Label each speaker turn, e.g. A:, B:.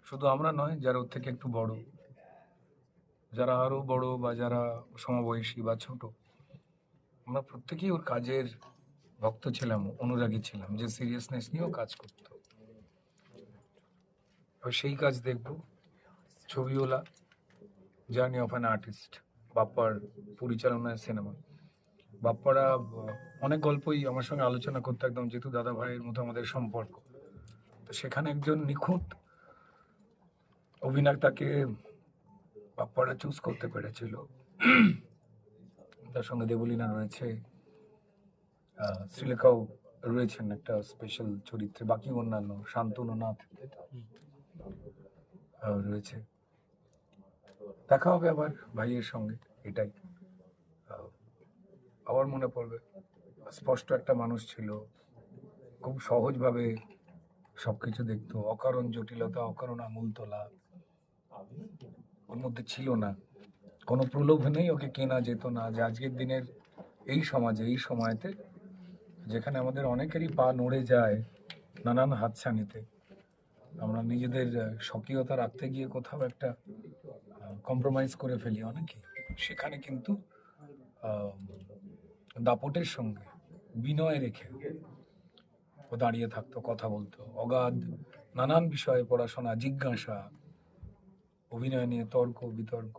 A: শুধু আমরা নয়, যারা ওর থেকে একটু বড়, যারা আরো বড় বা যারা সমবয়সী বা ছোট, আমরা প্রত্যেকেই ওর কাজের ভক্ত ছিলাম, অনুরাগী ছিলাম, যে সিরিয়াসনেস নিয়েও কাজ করতো। এবার সেই কাজ দেখব ছবিওয়ালা, জার্নি অফ অ্যান আর্টিস্ট, বাপ্পার পরিচালনায় সিনেমা। বাপ্পারা অনেক গল্পই আমার সঙ্গে আলোচনা করতো, একদম যেহেতু দাদা ভাইয়ের মতো আমাদের সম্পর্ক। তো সেখানে একজন নিখুঁত অভিনেতাকে বাপ্পারা চুজ করতে পেরেছিল। তার সঙ্গে দেবলীনা রয়েছে, শ্রীলেখাও রয়েছেন একটা স্পেশাল চরিত্রে, বাকি অন্যান্য শান্তনুনাথ রয়েছে। দেখা হবে আবার ভাইয়ের সঙ্গে, এটাই। আবার মনে পড়বে, স্পষ্ট একটা মানুষ ছিল, খুব সহজভাবে সবকিছু দেখতো, অকারণ জটিলতা, অকারণ আমূল তোলা ওর মধ্যে ছিল না। কোনো প্রলোভনেই ওকে কেনা যেত না। যে আজকের দিনের এই সমাজে, এই সময়তে, যেখানে আমাদের অনেকেরই পা নড়ে যায় নানান হাতছানিতে, আমরা নিজেদের স্বকীয়তা রাখতে গিয়ে কোথাও একটা কম্প্রোমাইজ করে ফেলি অনেকে, সেখানে কিন্তু দাপটের সঙ্গে বিনয় রেখে ও দাঁড়িয়ে থাকতো, কথা বলতো, অগাধ নানান বিষয়ে পড়াশোনা, জিজ্ঞাসা, অভিনয় নিয়ে তর্ক বিতর্ক,